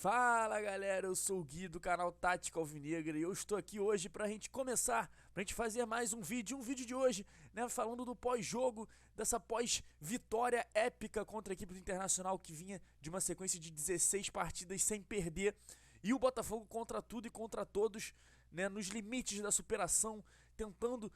Fala galera, eu sou o Gui do canal Tática Alvinegra e eu estou aqui hoje pra gente começar, pra gente fazer mais um vídeo de hoje, né, falando do pós-jogo, dessa pós-vitória épica contra a equipe do Internacional que vinha de uma sequência de 16 partidas sem perder e o Botafogo contra tudo e contra todos, né, nos limites da superação, tentando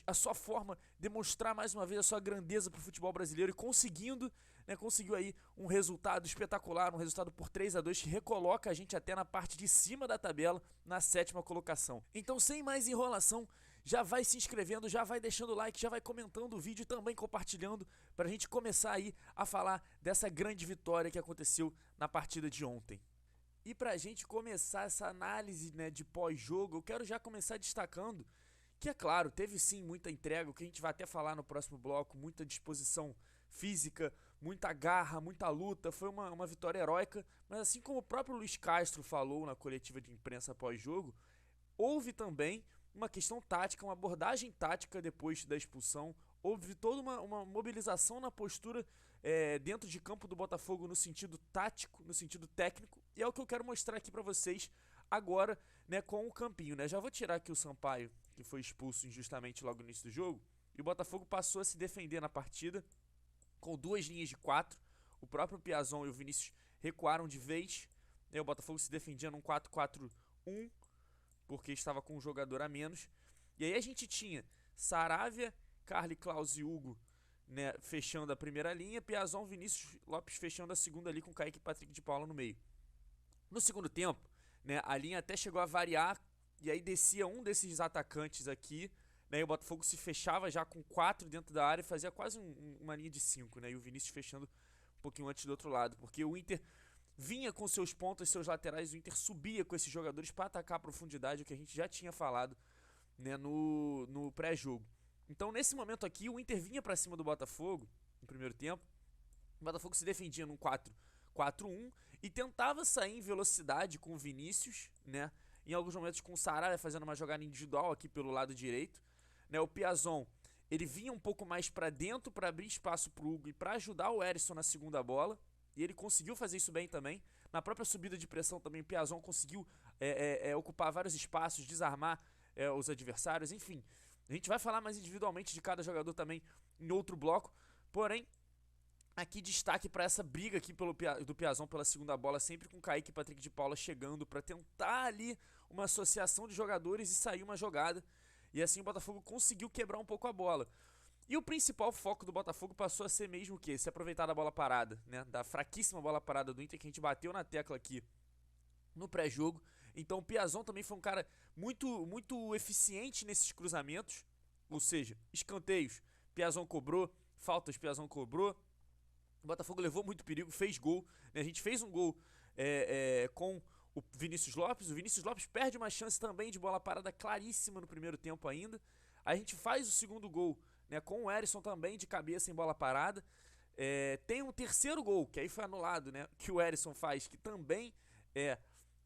a sua forma demonstrar mais uma vez a sua grandeza para o futebol brasileiro e conseguindo, né, conseguiu aí um resultado espetacular, um resultado por 3-2 que recoloca a gente até na parte de cima da tabela, na 7ª colocação. Então, sem mais enrolação, já vai se inscrevendo, já vai deixando o like, já vai comentando o vídeo e também compartilhando para a gente começar aí a falar dessa grande vitória que aconteceu na partida de ontem. E pra gente começar essa análise, né, de pós-jogo, eu quero já começar destacando que, é claro, teve sim muita entrega, o que a gente vai até falar no próximo bloco, muita disposição física, muita garra, muita luta, foi uma vitória heróica, mas assim como o próprio Luiz Castro falou na coletiva de imprensa pós-jogo, houve também uma questão tática, uma abordagem tática depois da expulsão. Houve toda uma mobilização na postura dentro de campo do Botafogo no sentido tático, no sentido técnico. E é o que eu quero mostrar aqui pra vocês agora, né, com o campinho, né? Já vou tirar aqui o Sampaio, que foi expulso injustamente logo no início do jogo. E o Botafogo passou a se defender na partida com duas linhas de 4. O próprio Piazon e o Vinícius recuaram de vez. O Botafogo se defendia num 4-4-1, porque estava com um jogador a menos. E aí a gente tinha Saravia, Carly, Klaus e Hugo, né, fechando a primeira linha, Piazon, Vinícius Lopes fechando a segunda ali com Kaique e Patrick de Paula no meio. No segundo tempo, né, a linha até chegou a variar e aí descia um desses atacantes aqui, né, e o Botafogo se fechava já com 4 dentro da área e fazia quase uma linha de 5, né, e o Vinícius fechando um pouquinho antes do outro lado, porque o Inter vinha com seus pontas, seus laterais, o Inter subia com esses jogadores para atacar a profundidade, o que a gente já tinha falado, né, no pré-jogo. Então, nesse momento aqui, o Inter vinha para cima do Botafogo, no primeiro tempo. O Botafogo se defendia num 4-4-1 e tentava sair em velocidade com o Vinícius, né? Em alguns momentos com o Saravia fazendo uma jogada individual aqui pelo lado direito, né? O Piazon, ele vinha um pouco mais para dentro para abrir espaço pro Hugo e para ajudar o Erisson na segunda bola. E ele conseguiu fazer isso bem também. Na própria subida de pressão também, o Piazon conseguiu ocupar vários espaços, desarmar os adversários, enfim. A gente vai falar mais individualmente de cada jogador também em outro bloco. Porém, aqui destaque para essa briga aqui do Piazon pela segunda bola, sempre com Kaique e Patrick de Paula chegando para tentar ali uma associação de jogadores e sair uma jogada. E assim o Botafogo conseguiu quebrar um pouco a bola. E o principal foco do Botafogo passou a ser mesmo o quê? Se aproveitar da bola parada, né? Da fraquíssima bola parada do Inter, que a gente bateu na tecla aqui no pré-jogo. Então o Piazon também foi um cara muito eficiente nesses cruzamentos. Ou seja, escanteios, Piazon cobrou, faltas, Piazon cobrou. O Botafogo levou muito perigo, fez gol, né? A gente fez um gol com o Vinícius Lopes. O Vinícius Lopes perde uma chance também de bola parada claríssima no primeiro tempo ainda. Aí a gente faz o segundo gol, né, com o Erisson também de cabeça em bola parada. Tem um terceiro gol, que aí foi anulado, né, que o Erisson faz, que também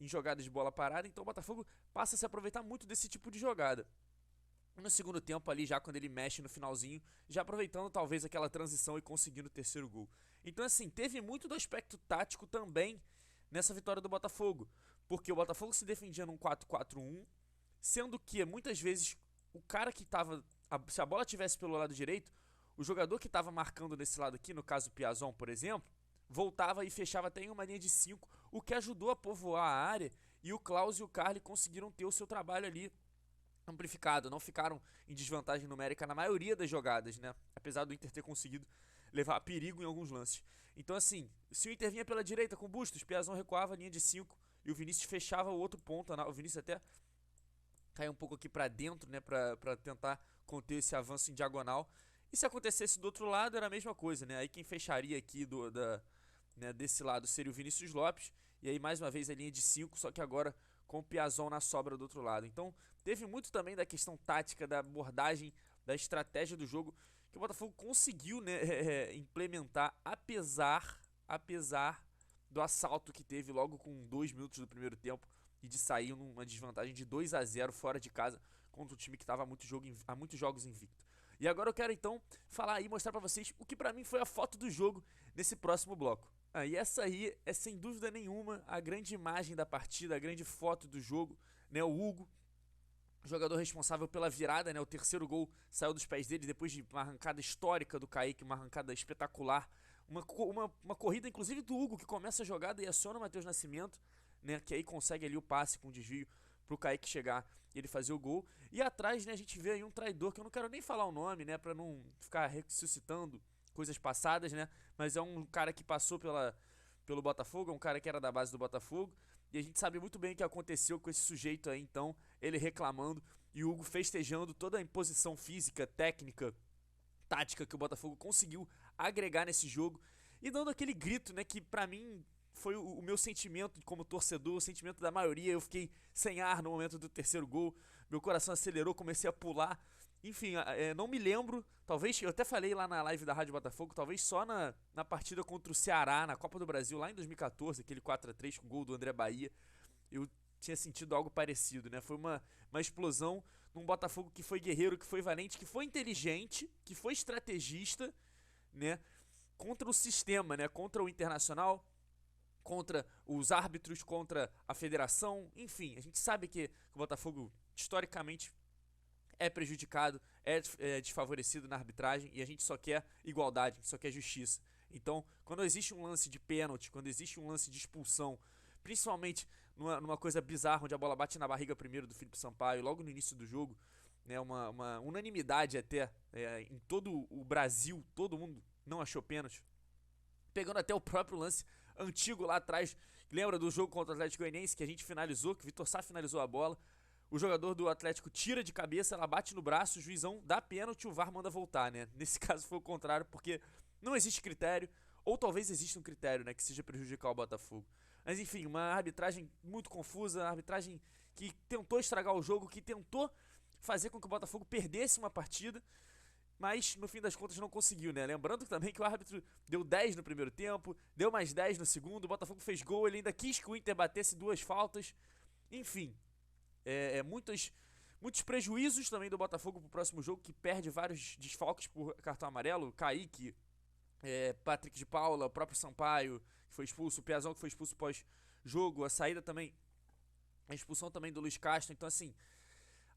em jogada de bola parada. Então o Botafogo passa a se aproveitar muito desse tipo de jogada. No segundo tempo ali, já quando ele mexe no finalzinho, já aproveitando talvez aquela transição e conseguindo o terceiro gol. Então assim, teve muito do aspecto tático também nessa vitória do Botafogo, porque o Botafogo se defendia num 4-4-1, sendo que muitas vezes o cara que estava, se a bola tivesse pelo lado direito, o jogador que estava marcando nesse lado aqui, no caso o Piazon, por exemplo, voltava e fechava até em uma linha de 5, o que ajudou a povoar a área, e o Klaus e o Carly conseguiram ter o seu trabalho ali amplificado, não ficaram em desvantagem numérica na maioria das jogadas, né? Apesar do Inter ter conseguido levar a perigo em alguns lances. Então assim, se o Inter vinha pela direita com Bustos, Piazon recuava a linha de 5 e o Vinícius fechava o outro ponto, o Vinícius até caiu um pouco aqui pra dentro, né, pra tentar conter esse avanço em diagonal. E se acontecesse do outro lado era a mesma coisa, né? Aí quem fecharia aqui né, desse lado seria o Vinícius Lopes. E aí mais uma vez a linha de 5, só que agora com o Piazon na sobra do outro lado. Então teve muito também da questão tática, da abordagem, da estratégia do jogo que o Botafogo conseguiu, né, implementar, apesar do assalto que teve logo com 2 minutos do primeiro tempo e de sair numa desvantagem de 2-0 fora de casa contra um time que estava há muitos jogos invicto. E agora eu quero então falar aí, mostrar pra vocês o que pra mim foi a foto do jogo nesse próximo bloco. E essa aí é sem dúvida nenhuma a grande imagem da partida, a grande foto do jogo, né? O Hugo, jogador responsável pela virada, né? O terceiro gol saiu dos pés dele depois de uma arrancada histórica do Kaique, uma arrancada espetacular. Uma corrida, inclusive, do Hugo, que começa a jogada e aciona o Matheus Nascimento, né? Que aí consegue ali o passe com o desvio pro Kaique chegar e ele fazer o gol. E atrás, né, a gente vê aí um traidor, que eu não quero nem falar o nome, né? Pra não ficar ressuscitando coisas passadas, né? Mas é um cara que passou pelo Botafogo, é um cara que era da base do Botafogo. E a gente sabe muito bem o que aconteceu com esse sujeito aí, então, ele reclamando e o Hugo festejando toda a imposição física, técnica, tática que o Botafogo conseguiu agregar nesse jogo e dando aquele grito, né, que pra mim foi o meu sentimento como torcedor, o sentimento da maioria. Eu fiquei sem ar no momento do terceiro gol, meu coração acelerou, comecei a pular. Enfim, não me lembro, talvez, eu até falei lá na live da Rádio Botafogo, talvez só na partida contra o Ceará, na Copa do Brasil, lá em 2014, aquele 4-3 com o gol do André Bahia, eu tinha sentido algo parecido, né? Foi uma explosão num Botafogo que foi guerreiro, que foi valente, que foi inteligente, que foi estrategista, né? Contra o sistema, né? Contra o Internacional, contra os árbitros, contra a federação, enfim, a gente sabe que o Botafogo historicamente é prejudicado, é desfavorecido na arbitragem e a gente só quer igualdade, só quer justiça. Então, quando existe um lance de pênalti, quando existe um lance de expulsão, principalmente numa coisa bizarra, onde a bola bate na barriga primeiro do Felipe Sampaio, logo no início do jogo, né, uma unanimidade até em todo o Brasil, todo mundo não achou pênalti. Pegando até o próprio lance antigo lá atrás, lembra do jogo contra o Atlético Goianiense, que a gente finalizou, que o Vitor Sá finalizou a bola, o jogador do Atlético tira de cabeça, ela bate no braço, o juizão dá pênalti, o VAR manda voltar, né? Nesse caso foi o contrário, porque não existe critério, ou talvez exista um critério, né, que seja prejudicar o Botafogo. Mas enfim, uma arbitragem muito confusa, uma arbitragem que tentou estragar o jogo, que tentou fazer com que o Botafogo perdesse uma partida, mas no fim das contas não conseguiu, né? Lembrando também que o árbitro deu 10 no primeiro tempo, deu mais 10 no segundo, o Botafogo fez gol, ele ainda quis que o Inter batesse 2 faltas, enfim. Muitos prejuízos também do Botafogo pro próximo jogo, que perde vários desfalques por cartão amarelo. Kaique, Patrick de Paula, o próprio Sampaio, que foi expulso, o Piazão, que foi expulso pós-jogo, a saída também, a expulsão também do Luiz Castro. Então, assim,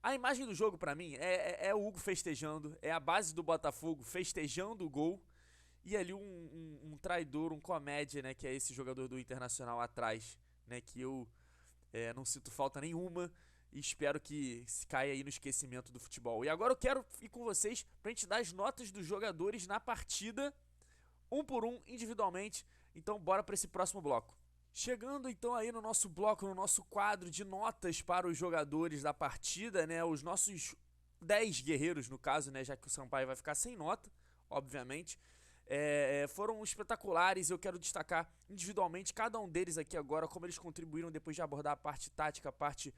a imagem do jogo pra mim é o Hugo festejando, é a base do Botafogo festejando o gol, e ali um traidor, um comédia, né, que é esse jogador do Internacional atrás, né, que eu não sinto falta nenhuma. E espero que se caia aí no esquecimento do futebol. E agora eu quero ir com vocês pra gente dar as notas dos jogadores na partida, um por um, individualmente. Então bora pra esse próximo bloco. Chegando então aí no nosso bloco, no nosso quadro de notas para os jogadores da partida, né? Os nossos 10 guerreiros, no caso, né? Já que o Sampaio vai ficar sem nota, obviamente. Foram espetaculares. Eu quero destacar individualmente cada um deles aqui agora, como eles contribuíram depois de abordar a parte tática, a parte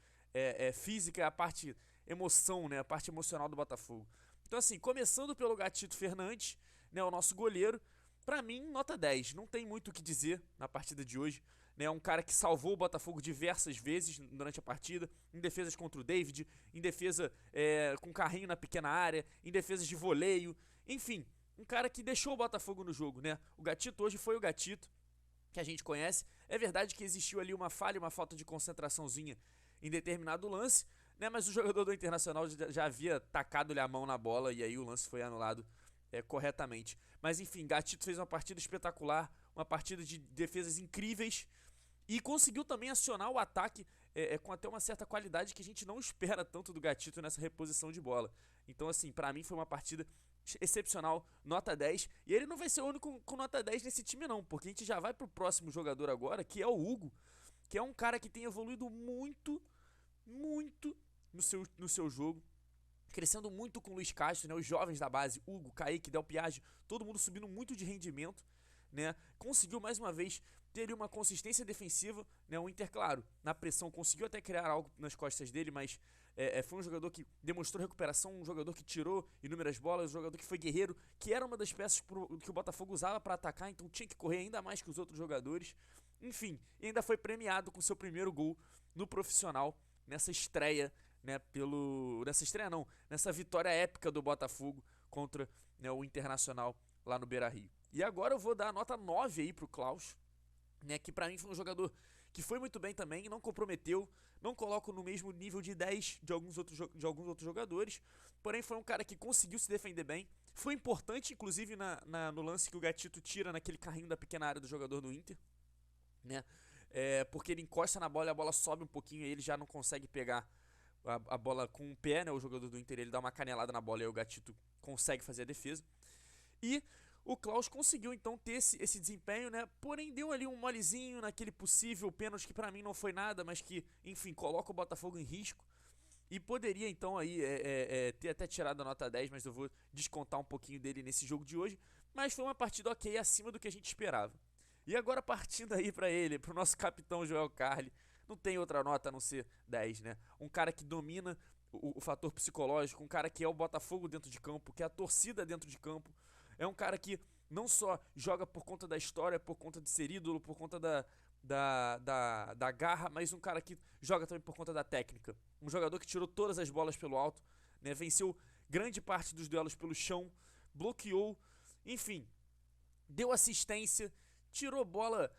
física e a parte emoção, né, a parte emocional do Botafogo. Então, assim, começando pelo Gatito Fernandes, né, o nosso goleiro, pra mim, nota 10. Não tem muito o que dizer na partida de hoje. É um cara que salvou o Botafogo diversas vezes durante a partida, em defesas contra o David, em defesa com carrinho na pequena área, em defesas de voleio, enfim, um cara que deixou o Botafogo no jogo, né? O Gatito hoje foi o Gatito que a gente conhece. É verdade que existiu ali uma falha, uma falta de concentraçãozinha em determinado lance, né? Mas o jogador do Internacional já havia tacado-lhe a mão na bola e aí o lance foi anulado corretamente. Mas enfim, Gatito fez uma partida espetacular, uma partida de defesas incríveis e conseguiu também acionar o ataque com até uma certa qualidade que a gente não espera tanto do Gatito nessa reposição de bola. Então, assim, pra mim foi uma partida excepcional, nota 10. E ele não vai ser o único com nota 10 nesse time não, porque a gente já vai pro próximo jogador agora, que é o Hugo, que é um cara que tem evoluído muito no seu jogo, crescendo muito com o Luiz Castro, né? Os jovens da base, Hugo, Kaique, Del Piage, todo mundo subindo muito de rendimento, né? Conseguiu mais uma vez ter uma consistência defensiva, né? O Inter, claro, na pressão conseguiu até criar algo nas costas dele, mas foi um jogador que demonstrou recuperação, um jogador que tirou inúmeras bolas, um jogador que foi guerreiro, que era uma das peças que o Botafogo usava para atacar, então tinha que correr ainda mais que os outros jogadores. Enfim, e ainda foi premiado com seu primeiro gol no profissional nessa estreia, né, nessa vitória épica do Botafogo contra, né, o Internacional lá no Beira-Rio. E agora eu vou dar a nota 9 aí pro Klaus, né, que pra mim foi um jogador que foi muito bem também, não comprometeu, não coloco no mesmo nível de 10 de alguns outros jogadores, porém foi um cara que conseguiu se defender bem, foi importante inclusive no lance que o Gatito tira naquele carrinho da pequena área do jogador do Inter, né, porque ele encosta na bola e a bola sobe um pouquinho e ele já não consegue pegar a bola com o pé, né, o jogador do Inter ele dá uma canelada na bola e aí o Gatito consegue fazer a defesa. E o Klaus conseguiu então ter esse desempenho, né? Porém deu ali um molezinho naquele possível pênalti que pra mim não foi nada, mas que, enfim, coloca o Botafogo em risco. E poderia então aí ter até tirado a nota 10, mas eu vou descontar um pouquinho dele nesse jogo de hoje. Mas foi uma partida ok, acima do que a gente esperava. E agora partindo aí pra ele, pro nosso capitão Joel Carli, não tem outra nota a não ser 10, né? Um cara que domina o fator psicológico, um cara que é o Botafogo dentro de campo, que é a torcida dentro de campo. É um cara que não só joga por conta da história, por conta de ser ídolo, por conta da garra, mas um cara que joga também por conta da técnica. Um jogador que tirou todas as bolas pelo alto, né, venceu grande parte dos duelos pelo chão, bloqueou, enfim, deu assistência, tirou bola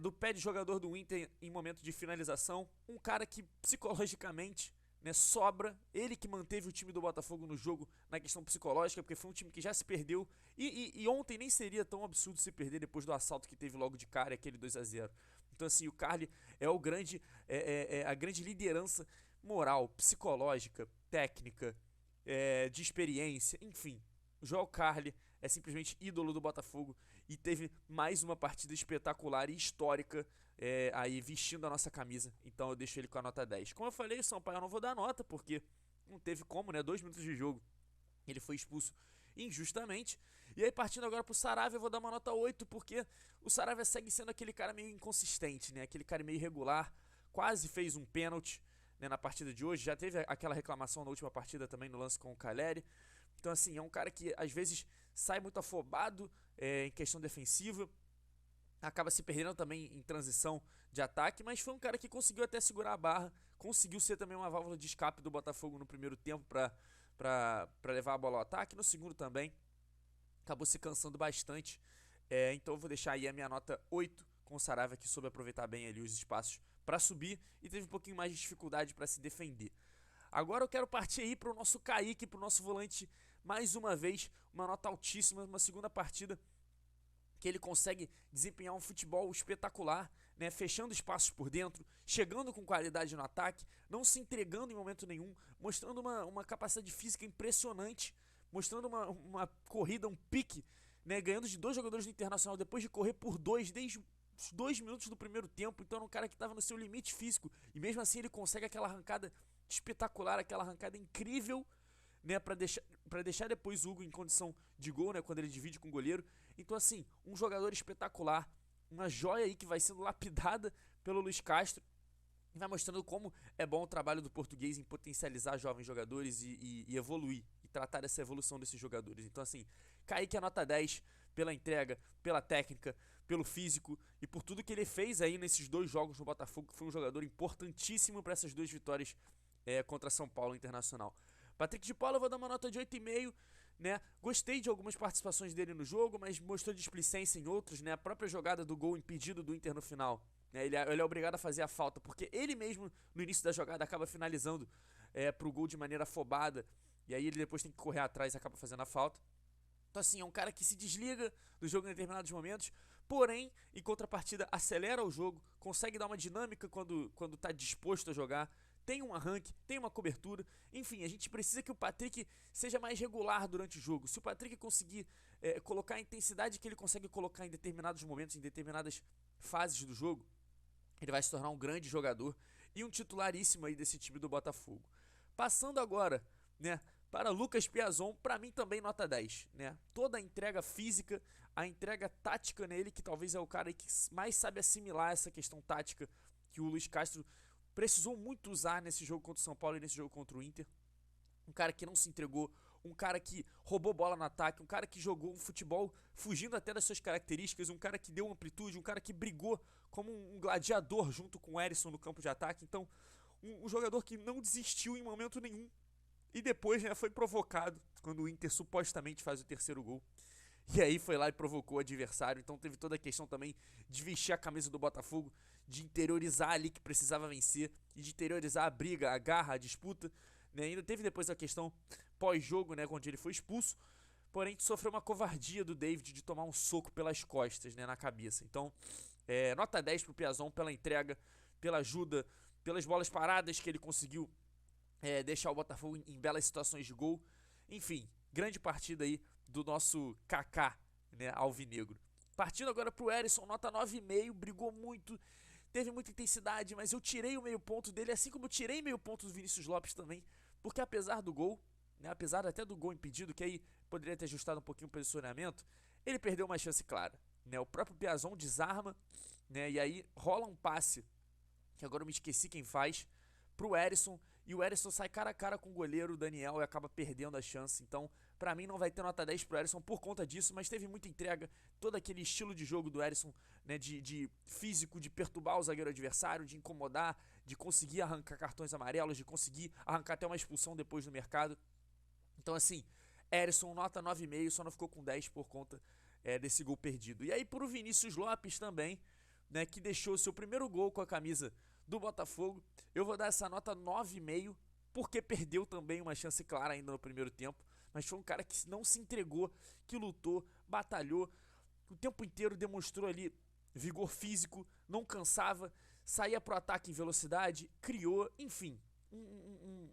do pé de jogador do Inter em momento de finalização. Um cara que psicologicamente, né, sobra, ele que manteve o time do Botafogo no jogo na questão psicológica, porque foi um time que já se perdeu e ontem nem seria tão absurdo se perder depois do assalto que teve logo de cara, aquele 2-0. Então assim, o Carli é o grande a grande liderança moral, psicológica, técnica, de experiência, enfim. O Joel Carli é simplesmente ídolo do Botafogo e teve mais uma partida espetacular e histórica aí vestindo a nossa camisa. Então eu deixo ele com a nota 10. Como eu falei, o Sampaio eu não vou dar nota porque não teve como, né? 2 minutos de jogo. Ele foi expulso injustamente. E aí partindo agora pro Saravia, eu vou dar uma nota 8 porque o Saravia segue sendo aquele cara meio inconsistente, né? Aquele cara meio irregular, quase fez um pênalti, né, na partida de hoje. Já teve aquela reclamação na última partida também no lance com o Caleri. Então assim, é um cara que às vezes sai muito afobado em questão defensiva, acaba se perdendo também em transição de ataque, mas foi um cara que conseguiu até segurar a barra, conseguiu ser também uma válvula de escape do Botafogo no primeiro tempo para levar a bola ao ataque, no segundo também acabou se cansando bastante, então eu vou deixar aí a minha nota 8 com o Saravia, que soube aproveitar bem ali os espaços para subir e teve um pouquinho mais de dificuldade para se defender. Agora eu quero partir aí para o nosso Kaique, para o nosso volante, mais uma vez, uma nota altíssima, uma segunda partida que ele consegue desempenhar um futebol espetacular, né, fechando espaços por dentro, chegando com qualidade no ataque, não se entregando em momento nenhum, mostrando uma capacidade física impressionante, mostrando uma corrida, um pique, né, ganhando de 2 jogadores do Internacional depois de correr por 2 desde os 2 minutos do primeiro tempo. Então era um cara que estava no seu limite físico e mesmo assim ele consegue aquela arrancada espetacular, aquela arrancada incrível, né, para deixar depois o Hugo em condição de gol, né, quando ele divide com o goleiro. Então assim, um jogador espetacular, uma joia aí que vai sendo lapidada pelo Luiz Castro, e vai mostrando como é bom o trabalho do português em potencializar jovens jogadores e evoluir, e tratar dessa evolução desses jogadores. Então assim, Kaique é nota 10 pela entrega, pela técnica, pelo físico e por tudo que ele fez aí nesses 2 jogos no Botafogo, que foi um jogador importantíssimo para essas 2 vitórias contra São Paulo Internacional. Patrick de Paula eu vou dar uma nota de 8,5, né? Gostei de algumas participações dele no jogo, mas mostrou displicência em outros, né? A própria jogada do gol impedido do Inter no final, né? Ele é obrigado a fazer a falta, porque ele mesmo no início da jogada acaba finalizando pro gol de maneira afobada, e aí ele depois tem que correr atrás e acaba fazendo a falta. Então assim, é um cara que se desliga do jogo em determinados momentos, porém, em contrapartida, acelera o jogo, consegue dar uma dinâmica quando tá disposto a jogar, tem um arranque, tem uma cobertura, enfim, a gente precisa que o Patrick seja mais regular durante o jogo. Se o Patrick conseguir colocar a intensidade que ele consegue colocar em determinados momentos, em determinadas fases do jogo, ele vai se tornar um grande jogador e um titularíssimo aí desse time do Botafogo. Passando agora, né, para Lucas Piazon, para mim também nota 10, né? Toda a entrega física, a entrega tática nele, que talvez é o cara que mais sabe assimilar essa questão tática que o Luiz Castro precisou muito usar nesse jogo contra o São Paulo e nesse jogo contra o Inter. Um cara que não se entregou, um cara que roubou bola no ataque, um cara que jogou um futebol fugindo até das suas características, um cara que deu amplitude, um cara que brigou como um gladiador junto com o Erisson no campo de ataque. Então, um jogador que não desistiu em momento nenhum e depois, né, foi provocado quando o Inter supostamente faz o terceiro gol. e aí foi lá e provocou o adversário. Então teve toda a questão também de vestir a camisa do Botafogo, de interiorizar ali que precisava vencer e de interiorizar a briga, a garra, a disputa, né? Ainda teve depois a questão pós-jogo, né, onde ele foi expulso, porém sofreu uma covardia do David de tomar um soco pelas costas, né, na cabeça. Então, nota 10 pro Piazon pela entrega, pela ajuda, pelas bolas paradas que ele conseguiu deixar o Botafogo em belas situações de gol. Enfim, grande partida aí do nosso Kaká, né, alvinegro. Partindo agora pro Erisson, nota 9,5, brigou muito, teve muita intensidade, mas eu tirei o meio ponto dele, assim como eu tirei meio ponto do Vinícius Lopes também, porque apesar do gol, né, apesar até do gol impedido, que aí poderia ter ajustado um pouquinho o posicionamento, ele perdeu uma chance clara, né? O próprio Piazon desarma, né, e aí rola um passe, que agora eu me esqueci quem faz, pro Erisson, e o Erisson sai cara a cara com o goleiro o Daniel e acaba perdendo a chance. Então, pra mim não vai ter nota 10 pro Erisson por conta disso, mas teve muita entrega, todo aquele estilo de jogo do Erisson, né, de físico, de perturbar o zagueiro adversário, de incomodar, de conseguir arrancar cartões amarelos, de conseguir arrancar até uma expulsão depois no mercado. Então, assim, Erisson nota 9,5, só não ficou com 10 por conta desse gol perdido. E aí pro Vinícius Lopes também, né, que deixou seu primeiro gol com a camisa do Botafogo, eu vou dar essa nota 9,5, porque perdeu também uma chance clara ainda no primeiro tempo, mas foi um cara que não se entregou, que lutou, batalhou, o tempo inteiro demonstrou ali vigor físico, não cansava, saía pro ataque em velocidade, criou, enfim,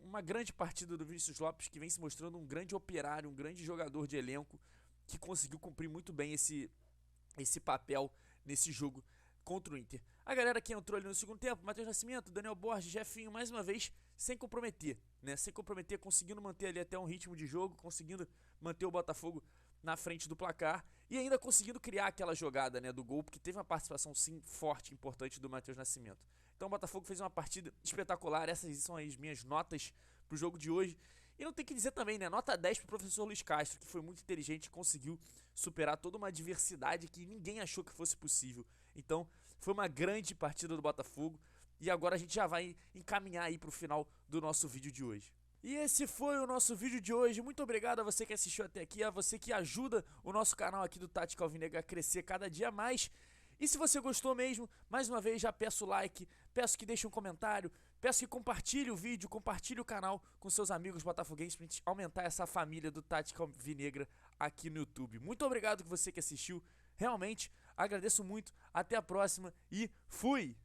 uma grande partida do Vinícius Lopes, que vem se mostrando um grande operário, um grande jogador de elenco, que conseguiu cumprir muito bem esse papel nesse jogo contra o Inter. A galera que entrou ali no segundo tempo, Matheus Nascimento, Daniel Borges, Jefinho, mais uma vez, sem comprometer, né? Sem comprometer, conseguindo manter ali até um ritmo de jogo, conseguindo manter o Botafogo na frente do placar e ainda conseguindo criar aquela jogada, né, do gol, porque teve uma participação sim forte, importante do Matheus Nascimento. Então o Botafogo fez uma partida espetacular, essas são as minhas notas pro jogo de hoje. E não tem que dizer também, né, nota 10 pro professor Luiz Castro, que foi muito inteligente e conseguiu superar toda uma adversidade que ninguém achou que fosse possível. Então, foi uma grande partida do Botafogo e agora a gente já vai encaminhar aí pro final do nosso vídeo de hoje. E esse foi o nosso vídeo de hoje. Muito obrigado a você que assistiu até aqui, a você que ajuda o nosso canal aqui do Tática Alvinegra a crescer cada dia mais. E se você gostou mesmo, mais uma vez já peço o like, peço que deixe um comentário, peço que compartilhe o vídeo, compartilhe o canal com seus amigos botafoguenses pra gente aumentar essa família do Tática Alvinegra aqui no YouTube. Muito obrigado a você que assistiu, realmente agradeço muito, até a próxima e fui!